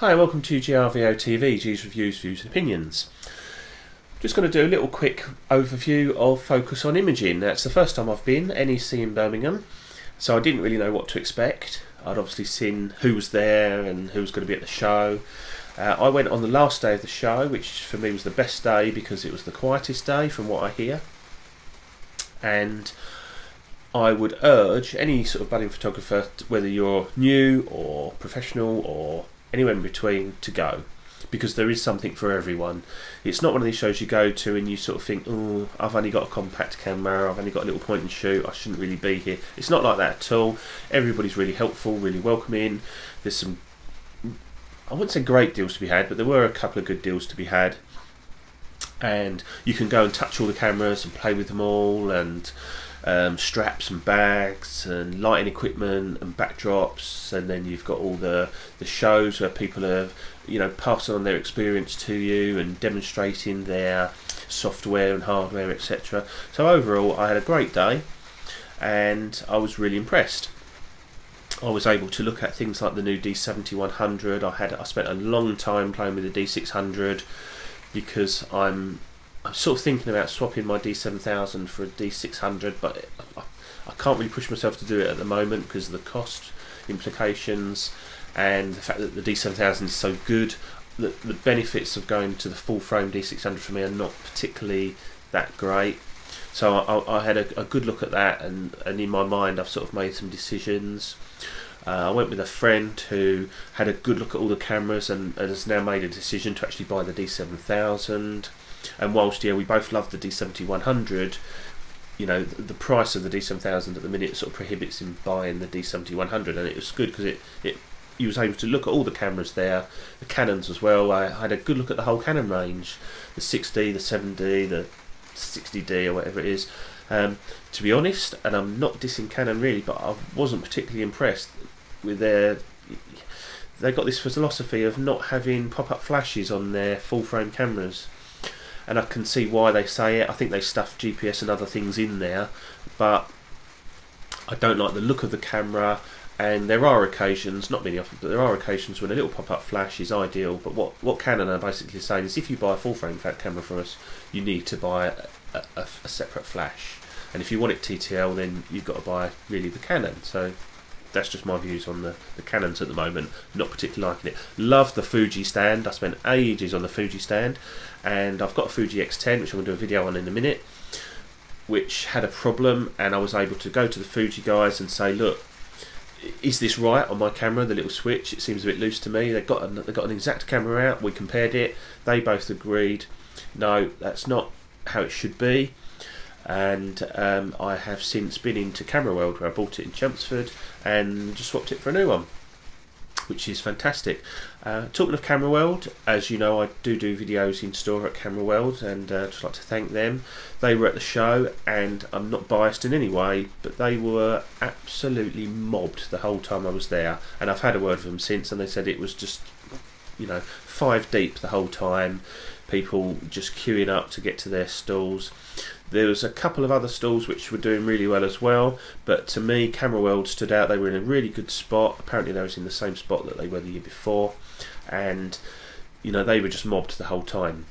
Hi, welcome to GRVO TV, G's Reviews, Views and Opinions. Just going to do a little quick overview of Focus on Imaging. That's the first time I've been, NEC in Birmingham, so I didn't really know what to expect. I'd obviously seen who was there and who was going to be at the show. I went on the last day of the show, which for me was the best day because it was the quietest day from what I hear. And I would urge any sort of budding photographer, whether you're new or professional or anywhere in between, to go, because there is something for everyone. It's not one of these shows you go to and you sort of think, oh, I've only got a compact camera, I've only got a little point and shoot, I shouldn't really be here. It's not like that at all. Everybody's really helpful, really welcoming. There's some, I wouldn't say great deals to be had, but there were a couple of good deals to be had. And you can go and touch all the cameras and play with them all, and straps and bags and lighting equipment and backdrops, and then you've got all the shows where people are, you know, passing on their experience to you and demonstrating their software and hardware, etc. So overall I had a great day and I was really impressed. I was able to look at things like the new D7100. I spent a long time playing with the D600 because I'm sort of thinking about swapping my D7000 for a D600, but I can't really push myself to do it at the moment because of the cost implications and the fact that the D7000 is so good. The benefits of going to the full frame D600 for me are not particularly that great. So I had a good look at that, and in my mind I've sort of made some decisions. I went with a friend who had a good look at all the cameras and has now made a decision to actually buy the D7000. And whilst we both love the D7100, you know, the price of the D7000 at the minute sort of prohibits him buying the D7100, and it was good because he was able to look at all the cameras there, the Canons as well. I had a good look at the whole Canon range, the 6D, the 7D, the 60D or whatever it is. To be honest, and I'm not dissing Canon really, but I wasn't particularly impressed with they've got this philosophy of not having pop-up flashes on their full-frame cameras. And I can see why they say it. I think they stuff GPS and other things in there, but I don't like the look of the camera. And there are occasions, not many often, but there are occasions when a little pop-up flash is ideal. But what Canon are basically saying is, if you buy a full-frame camera from us, you need to buy a separate flash. And if you want it TTL, then you've got to buy really the Canon. So that's just my views on the Canons at the moment. Not particularly liking it. Love the Fuji stand. I spent ages on the Fuji stand, and I've got a Fuji X10, which I'm going to do a video on in a minute, which had a problem, and I was able to go to the Fuji guys and say, look, is this right on my camera, the little switch? It seems a bit loose to me. They've got an exact camera out. We compared it. They both agreed, no, that's not how it should be. And I have since been into Camera World, where I bought it in Chelmsford and just swapped it for a new one, which is fantastic. Talking of Camera World, as you know, I do videos in store at Camera World, and I'd just like to thank them. They were at the show, and I'm not biased in any way, but they were absolutely mobbed the whole time I was there. And I've had a word with them since, and they said it was just, you know, 5 deep the whole time. People just queuing up to get to their stalls. There was a couple of other stalls which were doing really well as well, but to me, Camera World stood out. They were in a really good spot. Apparently they was in the same spot that they were the year before, and you know, they were just mobbed the whole time.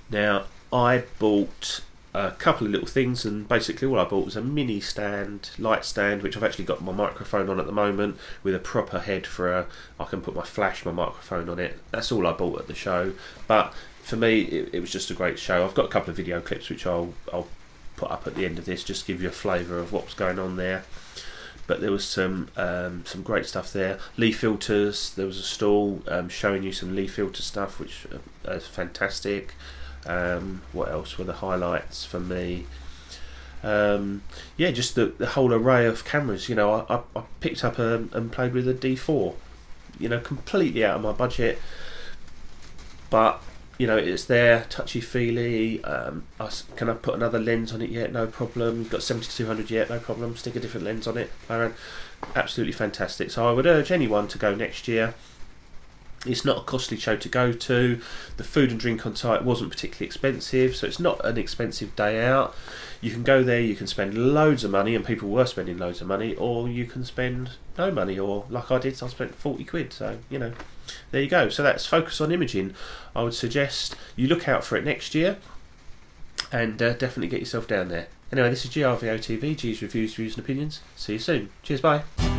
Now, I bought a couple of little things, and basically all I bought was a mini stand, light stand, which I've actually got my microphone on at the moment, with a proper head for I can put my microphone on it. That's all I bought at the show, but for me it was just a great show. I've got a couple of video clips which I'll put up at the end of this, just to give you a flavour of what was going on there. But there was some great stuff there. Lee filters, there was a stall showing you some Lee filter stuff, which is fantastic. What else were the highlights for me? Yeah, just the whole array of cameras. You know, I picked up and played with a D4. You know, completely out of my budget, but you know, it's there, touchy-feely. Can I put another lens on it yet? No problem. You've got 7200 yet? No problem. Stick a different lens on it. Absolutely fantastic. So I would urge anyone to go next year It's not a costly show to go to. The food and drink on site wasn't particularly expensive, so it's not an expensive day out. You can go there, you can spend loads of money, and people were spending loads of money, or you can spend no money, or like I did, I spent 40 quid, so, you know, there you go. So that's Focus on Imaging. I would suggest you look out for it next year, and definitely get yourself down there. Anyway, this is GRVO TV, G's Reviews, Views and Opinions. See you soon. Cheers, bye.